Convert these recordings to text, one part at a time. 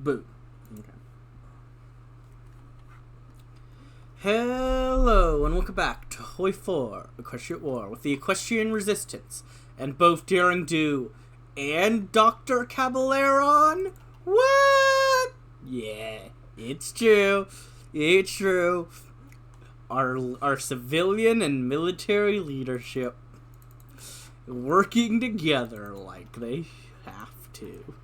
Boo. Okay. Hello, and welcome back to Hoi 4, Equestria War, with the Equestrian Resistance, and both Daring Do and Dr. Caballeron? What? Yeah, it's true. It's true. Our civilian and military leadership working together like they have to.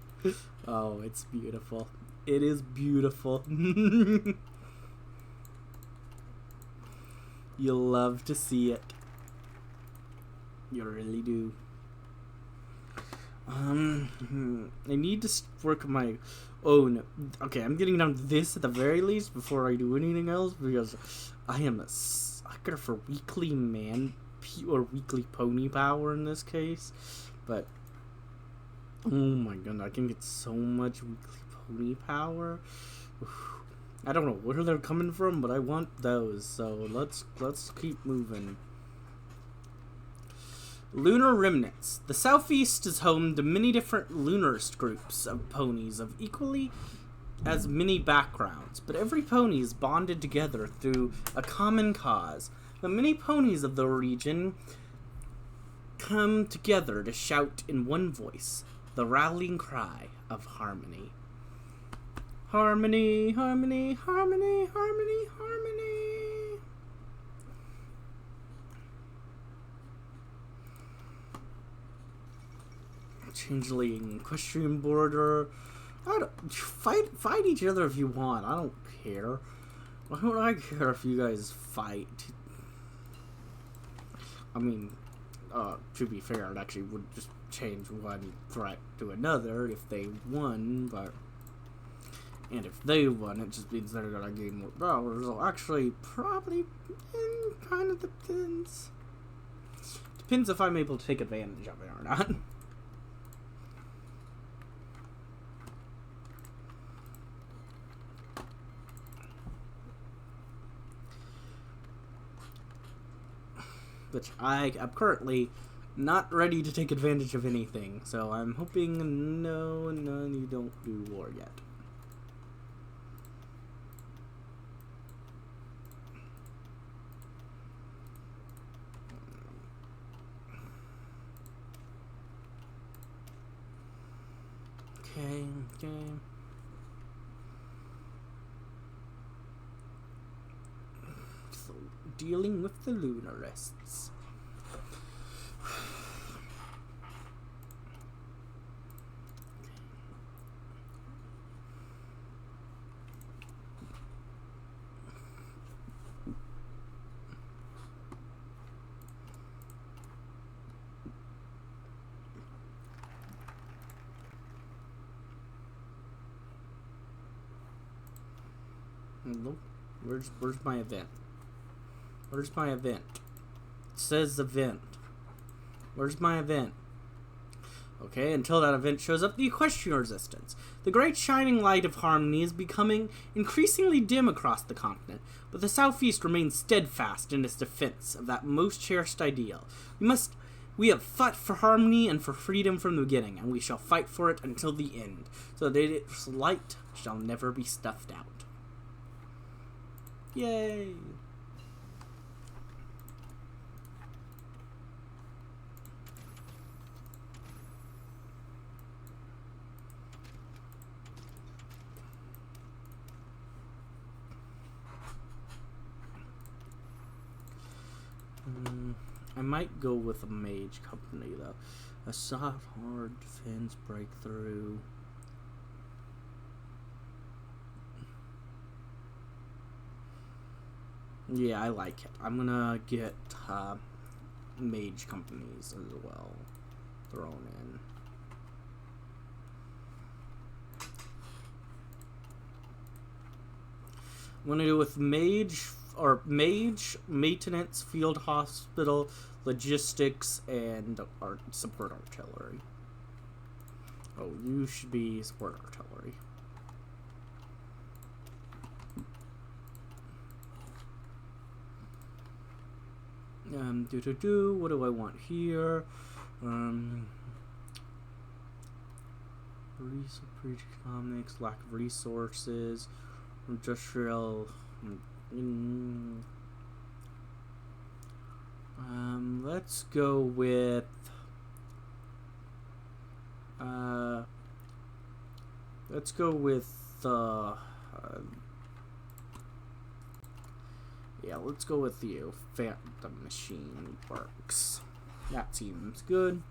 Oh, it's beautiful. It is beautiful. You'll love to see it. You really do. I need to work my own. Okay, I'm getting down to this at the very least before I do anything else, because I am a sucker for weekly or weekly pony power in this case. But oh my god, I can get so much weekly pony power. I don't know where they're coming from, but I want those. So let's keep moving. Lunar remnants. The southeast is home to many different lunarist groups of ponies of equally as many backgrounds, but every pony is bonded together through a common cause. But many ponies of the region come together to shout in one voice the rallying cry of harmony. Harmony, harmony, harmony, harmony, harmony. Changeling equestrian border. I don't fight each other if you want. I don't care. Why don't I care if you guys fight? I mean, to be fair, it actually would just change one threat to another if they won, but and if they won, it just means they're gonna gain more power. So actually, probably kind of depends. Depends if I'm able to take advantage of it or not. Which I'm currently not ready to take advantage of anything, so I'm hoping none you don't do war yet. Okay. So, dealing with the lunarists. Nope. Where's my event? Where's my event? It says event. Where's my event? Okay, until that event shows up, the Equestrian Resistance. The great shining light of harmony is becoming increasingly dim across the continent, but the Southeast remains steadfast in its defense of that most cherished ideal. We have fought for harmony and for freedom from the beginning, and we shall fight for it until the end, so that its light shall never be snuffed out. Yay! I might go with a mage company though. A soft, hard defense breakthrough. Yeah, I like it. I'm gonna get mage companies as well thrown in. I'm gonna go with mage maintenance, field hospital, logistics, and support artillery. Oh, you should be support artillery. What do I want here? economics, lack of resources, industrial. Let's go with. Let's go with. Yeah, let's go with you. Phantom Machine works. That seems good.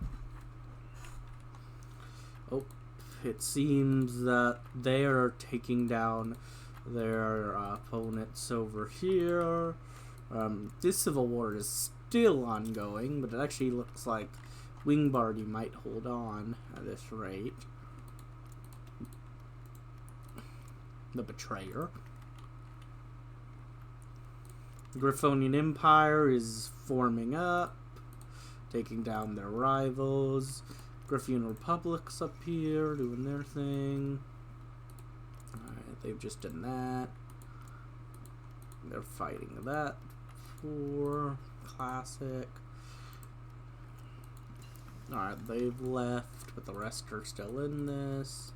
Oh, it seems that they are taking down their opponents over here. This civil war is still ongoing, but it actually looks like Wingbardy might hold on at this rate. The Betrayer. The Griffonian Empire is forming up, taking down their rivals. Griffian Republic's up here doing their thing. Alright, they've just done that. They're fighting that for classic. Alright, they've left, but the rest are still in this.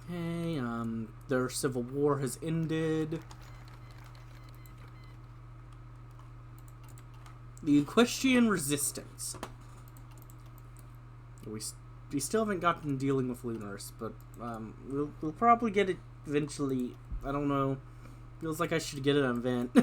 Okay, their civil war has ended. The Equestrian Resistance. We still haven't gotten dealing with Lunars, but we'll probably get it eventually. I don't know. Feels like I should get an event.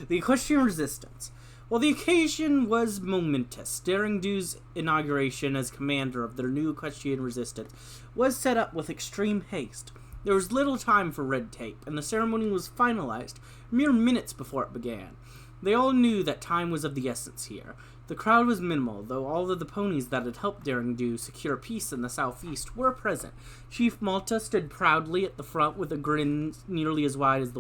The Equestrian Resistance. While the occasion was momentous, Daring Do's inauguration as commander of their new Equestrian Resistance was set up with extreme haste. There was little time for red tape, and the ceremony was finalized mere minutes before it began. They all knew that time was of the essence here. The crowd was minimal, though all of the ponies that had helped Daring Do secure peace in the southeast were present. Chief Malta stood proudly at the front with a grin nearly as wide as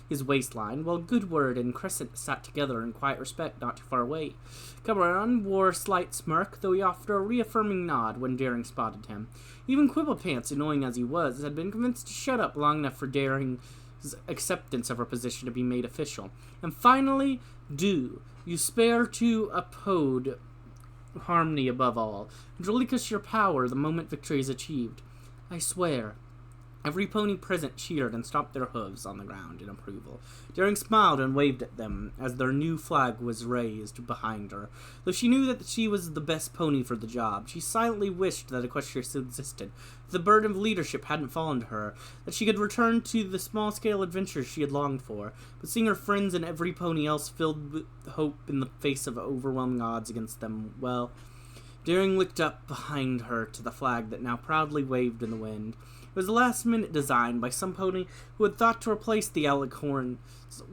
his waistline, while Goodword and Crescent sat together in quiet respect not too far away. Cameron wore a slight smirk, though he offered a reaffirming nod when Daring spotted him. Even Quibblepants, annoying as he was, had been convinced to shut up long enough for Daring's acceptance of her position to be made official. And finally, Do. You spare to uphold harmony above all, and relinquish your power the moment victory is achieved. I swear. Every pony present cheered and stomped their hooves on the ground in approval. Daring smiled and waved at them as their new flag was raised behind her. Though she knew that she was the best pony for the job, she silently wished that Equestria still existed. The burden of leadership hadn't fallen to her, that she could return to the small-scale adventures she had longed for. But seeing her friends and every pony else filled with hope in the face of overwhelming odds against them, well, Daring looked up behind her to the flag that now proudly waved in the wind. It was a last-minute design by some pony who had thought to replace the alicorns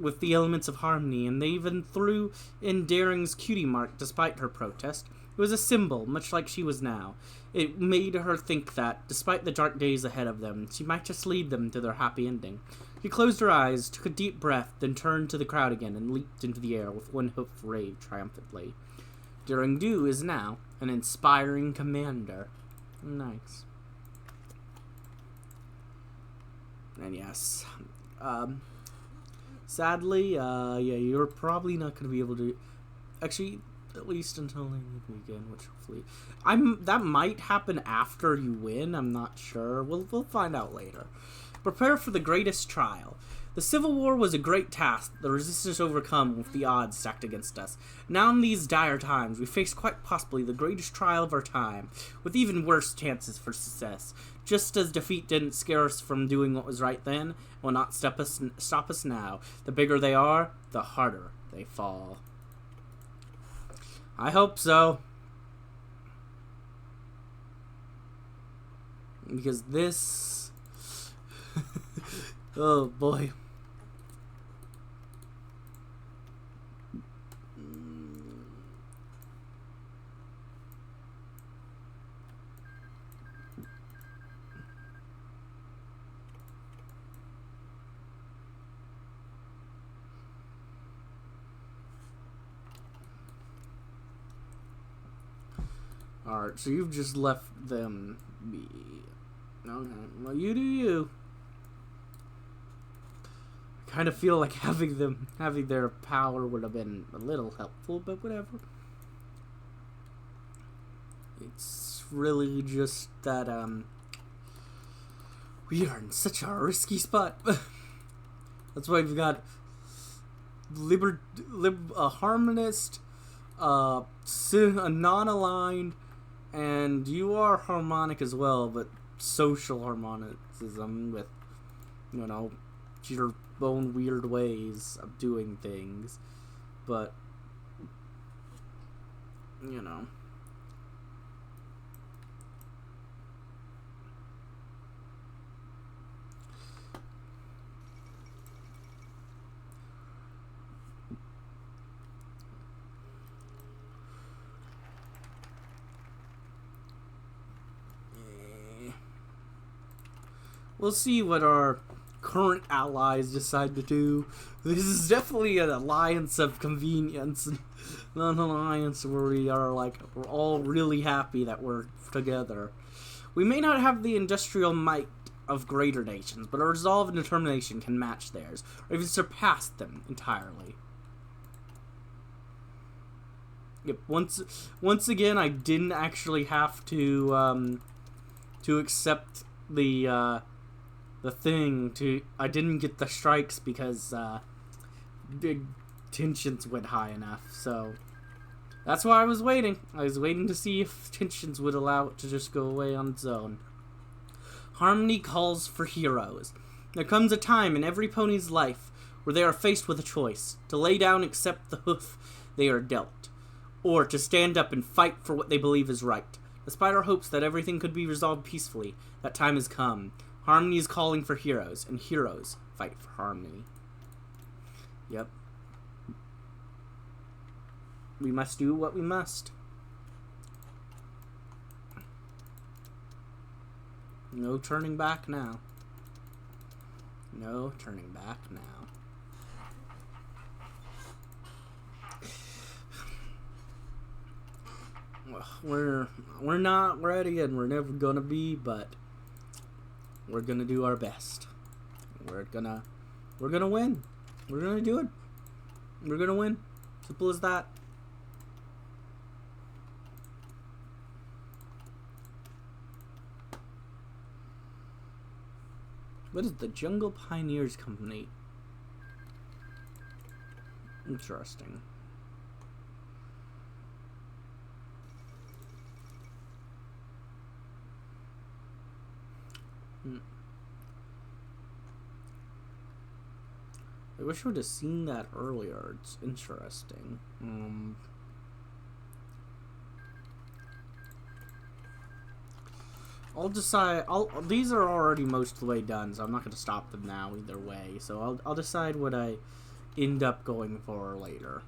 with the elements of harmony, and they even threw in Daring's cutie mark despite her protest. It was a symbol, much like she was now. It made her think that, despite the dark days ahead of them, she might just lead them to their happy ending. She closed her eyes, took a deep breath, then turned to the crowd again and leaped into the air with one hoof waved triumphantly. Daring Do is now an inspiring commander. Nice. And yes, sadly, yeah, you're probably not going to be able to, actually, at least until they need me again, which hopefully, that might happen after you win, I'm not sure, we'll find out later. Prepare for the greatest trial. The Civil War was a great task, the resistance overcome with the odds stacked against us. Now in these dire times, we face quite possibly the greatest trial of our time, with even worse chances for success. Just as defeat didn't scare us from doing what was right then, it will not stop us now. The bigger they are, the harder they fall. I hope so. Because this... oh boy. Alright, so you've just left them be. Okay, well, you do you. kind of feel like having their power would have been a little helpful, but whatever. It's really just that we are in such a risky spot. That's why we've got a harmonist, a non-aligned, and you are harmonic as well, but social harmonicism with, you know, your own weird ways of doing things. But, you know. We'll see what our current allies decide to do. This is definitely an alliance of convenience, not an alliance where we are like, we're all really happy that we're together. We may not have the industrial might of greater nations, but our resolve and determination can match theirs, or even surpass them entirely. Yep, once again, I didn't actually have to accept the thing I didn't get the strikes because big tensions went high enough, so that's why I was waiting. I was waiting to see if tensions would allow it to just go away on its own. Harmony calls for heroes. There comes a time in every pony's life where they are faced with a choice: to lay down and accept the hoof they are dealt, or to stand up and fight for what they believe is right. Despite our hopes that everything could be resolved peacefully, that time has come. Harmony is calling for heroes, and heroes fight for harmony. Yep. We must do what we must. No turning back now. No turning back now. We're not ready, and we're never gonna be, but we're gonna do our best. We're gonna win. We're gonna do it. We're gonna win. Simple as that. What is the Jungle Pioneers Company? Interesting. I wish I would have seen that earlier. It's interesting. I'll decide. These are already most of the way done, so I'm not going to stop them now either way. So I'll decide what I end up going for later.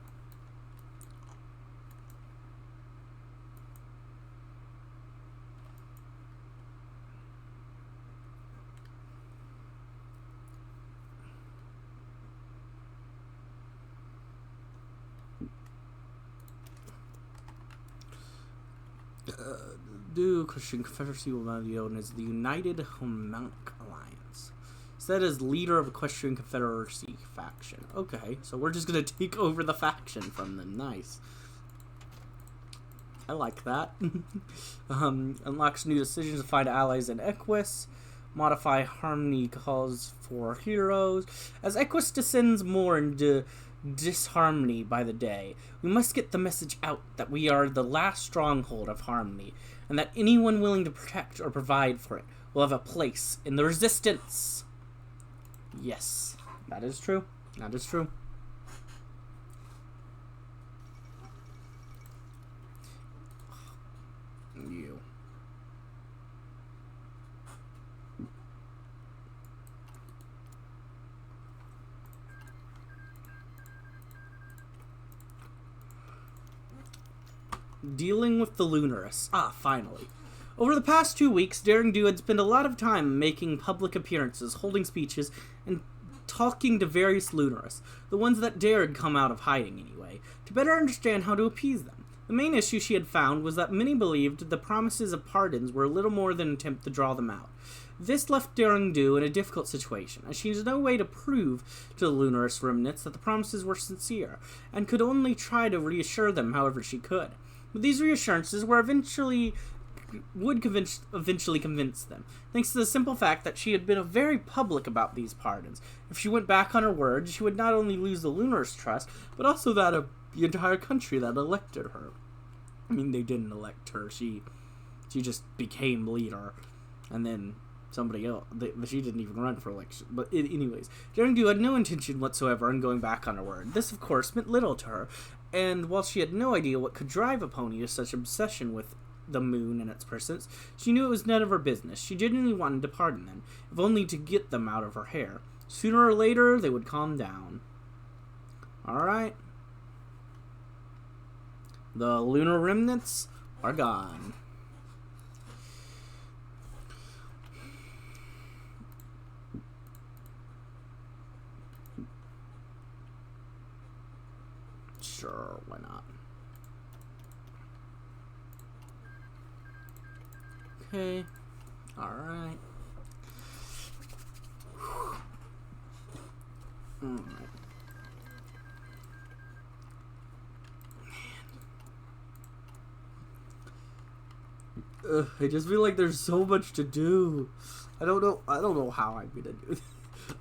New Christian Confederacy will now be known as the United Homonc Alliance. Said as leader of Equestrian Confederacy faction. Okay, so we're just gonna take over the faction from them. Nice. I like that. Unlocks new decisions to find allies in Equus. Modify harmony calls for heroes. As Equus descends more into disharmony by the day, we must get the message out that we are the last stronghold of harmony, and that anyone willing to protect or provide for it will have a place in the resistance. Yes, that is true. That is true. You. Dealing with the Lunarists. Ah, finally. Over the past 2 weeks, Daring Do had spent a lot of time making public appearances, holding speeches, and talking to various Lunarists, the ones that dared come out of hiding anyway, to better understand how to appease them. The main issue she had found was that many believed the promises of pardons were little more than an attempt to draw them out. This left Daring Do in a difficult situation, as she has no way to prove to the Lunarist remnants that the promises were sincere, and could only try to reassure them however she could. But these reassurances eventually convince them, thanks to the simple fact that she had been very public about these pardons. If she went back on her word, she would not only lose the Lunarist trust, but also that of the entire country that elected her. I mean, they didn't elect her. She just became leader, and then somebody else. She didn't even run for election. But anyways, Daring Do had no intention whatsoever in going back on her word. This, of course, meant little to her, and while she had no idea what could drive a pony to such obsession with the moon and its persons, she knew it was none of her business. She genuinely wanted to pardon them, if only to get them out of her hair. Sooner or later, they would calm down. Alright. The lunar remnants are gone. Sure, why not? Okay. Alright. Alright. I just feel like there's so much to do. I don't know how I'm gonna do this.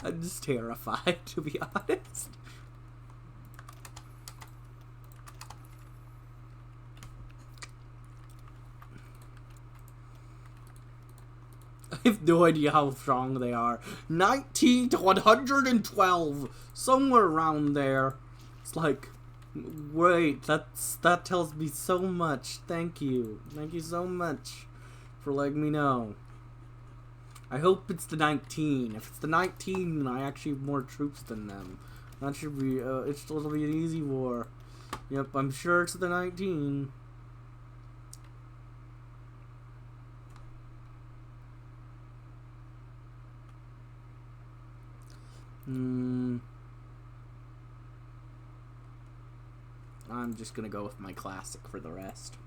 I'm just terrified, to be honest. I have no idea how strong they are. 19 to 112. Somewhere around there. It's like, wait, that tells me so much. Thank you. Thank you so much for letting me know. I hope it's the 19. If it's the 19, I actually have more troops than them. That should be, it'll be an easy war. Yep, I'm sure it's the 19. I'm just gonna go with my classic for the rest.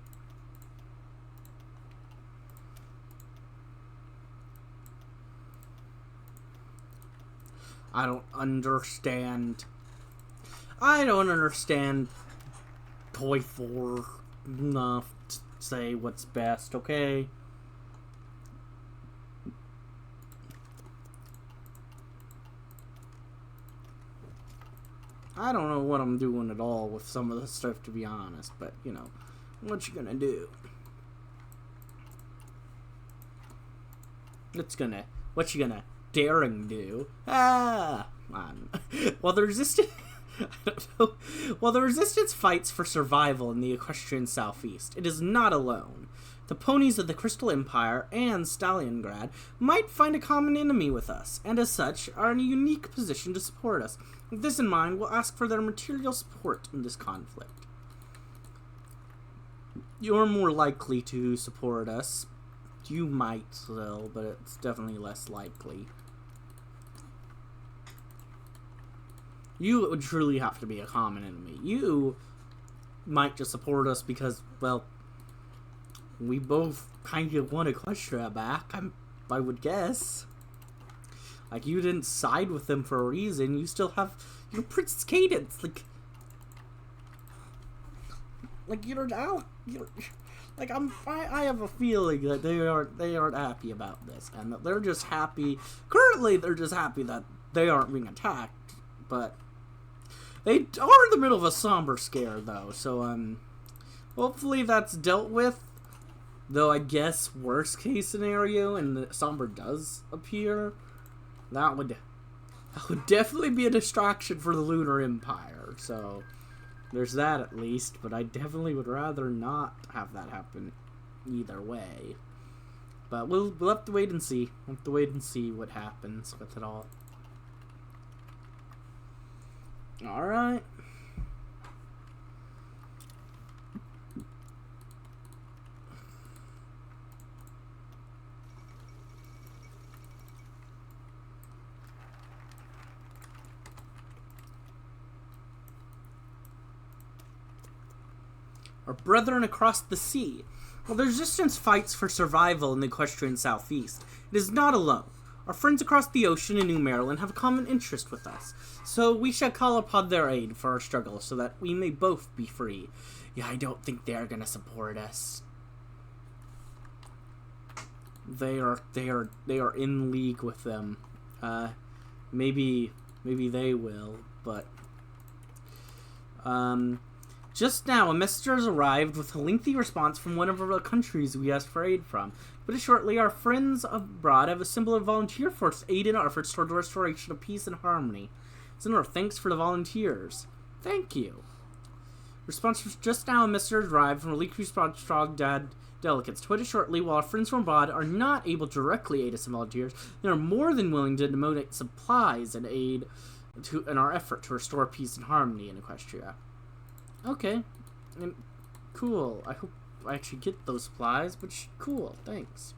I don't understand Toy 4 enough to say what's best, okay? I don't know what I'm doing at all with some of this stuff, to be honest, but, you know, what you gonna do? What you gonna Daring Do? Ah! While the resistance... I don't know. While the resistance fights for survival in the Equestrian southeast, it is not alone. The ponies of the Crystal Empire and Stalingrad might find a common enemy with us, and as such, are in a unique position to support us. With this in mind, we'll ask for their material support in this conflict. You're more likely to support us. You might still, but it's definitely less likely. You would truly have to be a common enemy. You might just support us because, well, we both kind of want Equestria back, I would guess. Like, you didn't side with them for a reason. You still have, Princess Cadence. Like you're now, I have a feeling that they aren't happy about this, and that they're just happy. Currently, they're just happy that they aren't being attacked, but they are in the middle of a somber scare, though. So, hopefully that's dealt with. Though I guess worst case scenario, and the somber does appear, that would definitely be a distraction for the Lunar Empire. So there's that at least. But I definitely would rather not have that happen either way. But we'll have to wait and see. We'll have to wait and see what happens with it all. All right. Our brethren across the sea While the resistance fights for survival in the Equestrian southeast, it is not alone. Our friends across the ocean in New Maryland have a common interest with us, so we shall call upon their aid for our struggle so that we may both be free. Yeah, I don't think they're gonna support us. They are in league with them. Maybe they will, but just now a messenger has arrived with a lengthy response from one of the countries we asked for aid from. But shortly, our friends abroad have assembled a volunteer force to aid in our efforts toward the restoration of peace and harmony. Send our thanks for the volunteers. Thank you. Response was just now a messenger has arrived from a leaked response strong delegates. To put it shortly, while our friends from abroad are not able to directly aid us in volunteers, they are more than willing to donate supplies and aid in our effort to restore peace and harmony in Equestria. Okay. Cool. I hope I actually get those supplies, but cool. Thanks.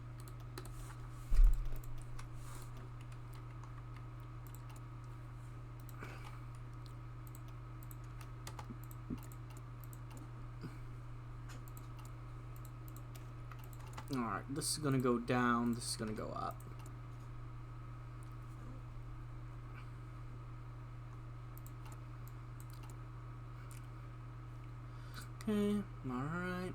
Alright, this is gonna go down, this is gonna go up. Okay, alright.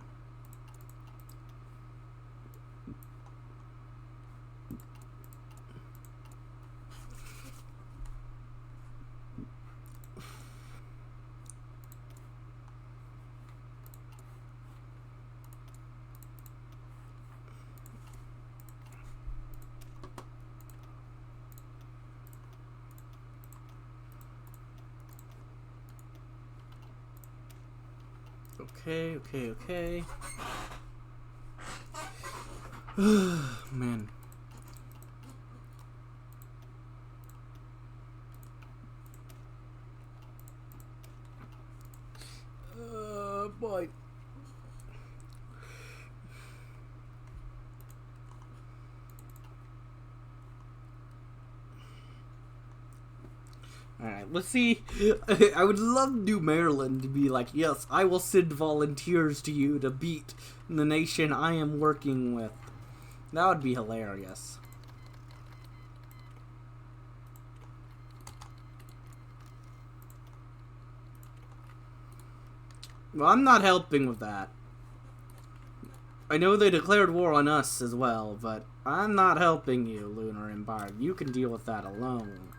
Okay. Man. Boy. Alright, let's see. I would love New Maryland to be like, yes, I will send volunteers to you to beat the nation I am working with. That would be hilarious. Well, I'm not helping with that. I know they declared war on us as well, but I'm not helping you, Lunar Empire. You can deal with that alone.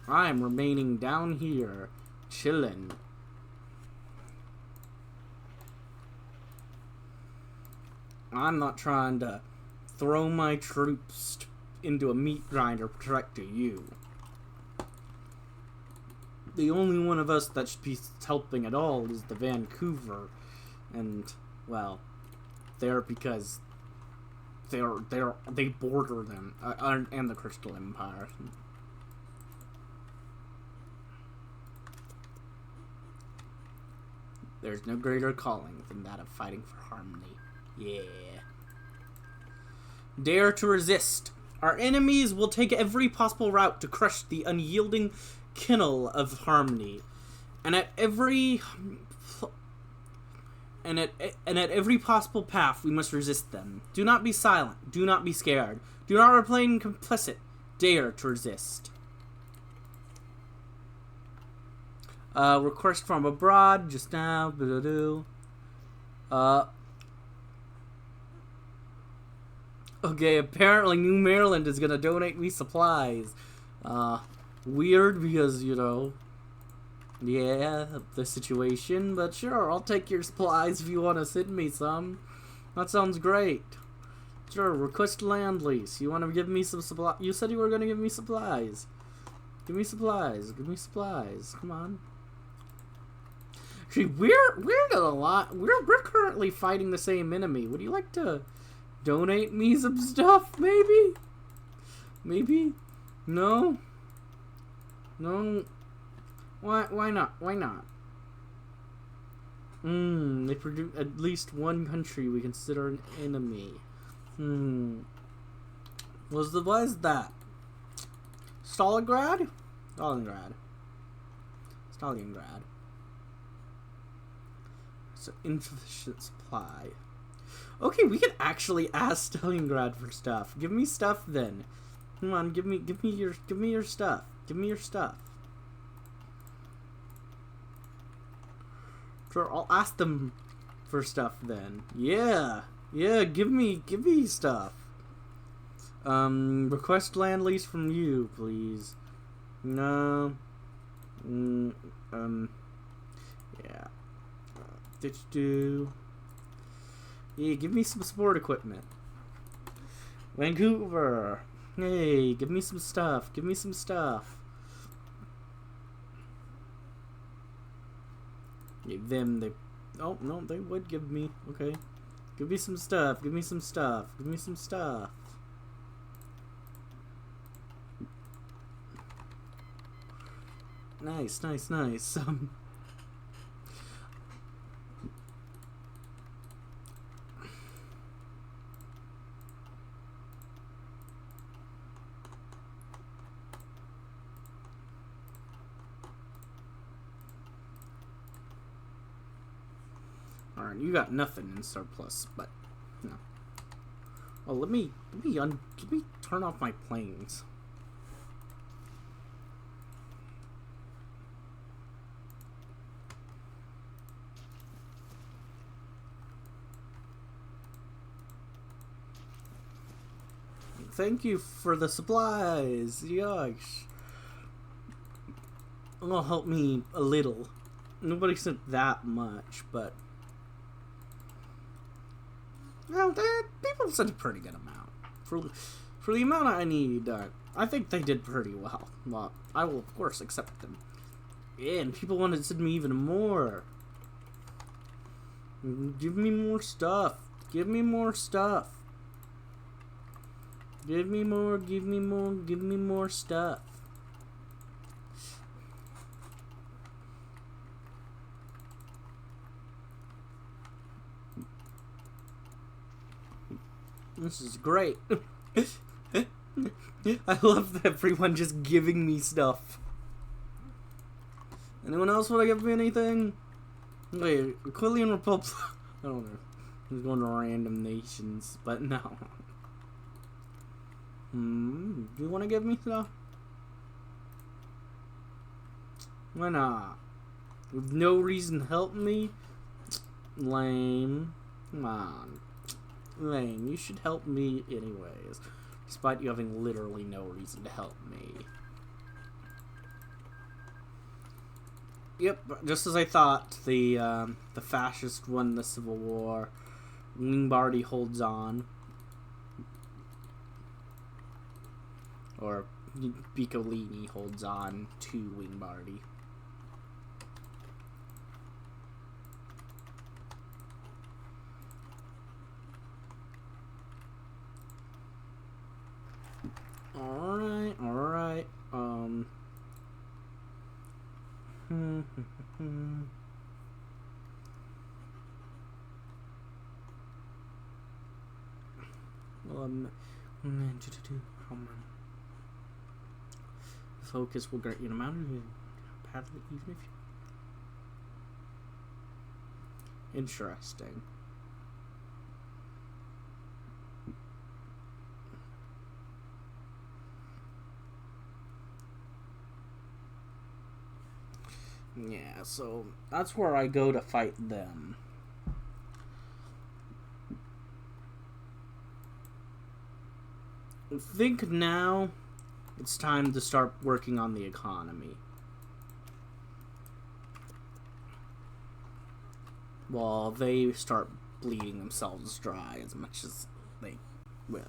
I'm remaining down here, chillin'. I'm not trying to throw my troops into a meat grinder to protect you. The only one of us that should be helping at all is the Vancouver, and well, they're because they border them and the Clestial Empire. There's no greater calling than that of fighting for harmony. Yeah. Dare to resist. Our enemies will take every possible route to crush the unyielding kennel of harmony. And at every possible path we must resist them. Do not be silent. Do not be scared. Do not remain complicit. Dare to resist. Request from abroad just now. Okay, apparently New Maryland is gonna donate me supplies. Weird because, you know, yeah, the situation, but sure, I'll take your supplies if you want to send me some. That sounds great. Sure, request land lease. You want to give me some supplies? You said you were gonna give me supplies. Give me supplies. Give me supplies. Come on. Actually, we're currently fighting the same enemy. Would you like to donate me some stuff? Maybe. Maybe. No. No. Why not? Why not? They produce at least one country we consider an enemy. What is that? Stalingrad? Stalingrad. Stalingrad. So insufficient supply. Okay, we can actually ask Stalingrad for stuff. Give me stuff then. Come on, give me your stuff. Give me your stuff. Sure, I'll ask them for stuff then. Yeah, give me stuff. Request land lease from you, please. No. Yeah. Yeah, give me some sport equipment. Vancouver. Hey, give me some stuff. Give me some stuff. Give them the... Oh, no, they would give me. Okay. Give me some stuff. Give me some stuff. Give me some stuff. Nice. Alright, you got nothing in surplus, but no. Oh, let me turn off my planes. Thank you for the supplies. Gosh. It'll help me a little. Nobody sent that much, but... Well, people sent a pretty good amount. For the amount I need, I think they did pretty well. Well, I will, of course, accept them. Yeah, and people wanted to send me even more. Give me more stuff. Give me more stuff. Give me more stuff. This is great. I love everyone just giving me stuff. Anyone else want to give me anything? Wait, Aquilian Republic. I don't know. I'm going to random nations, but no. Do you want to give me stuff? Why not? With no reason to help me? Lame. Come on. Lame, you should help me anyways. Despite you having literally no reason to help me. Yep, just as I thought, the fascist won the Civil War. Lombardy holds on. Or Piccolini holds on to Lombardy. Alright. Focus will grant you an amount of badly, even if you... Interesting. Yeah, so that's where I go to fight them. I think now it's time to start working on the economy. While they start bleeding themselves dry as much as they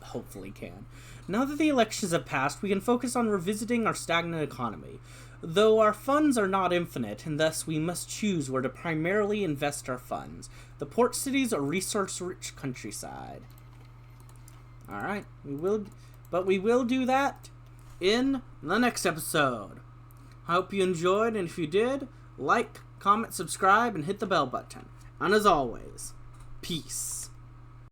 hopefully can. Now that the elections have passed, we can focus on revisiting our stagnant economy. Though our funds are not infinite, and thus we must choose where to primarily invest our funds. The port cities are resource-rich countryside. Alright, we will do that in the next episode. I hope you enjoyed, and if you did, like, comment, subscribe, and hit the bell button. And as always, peace.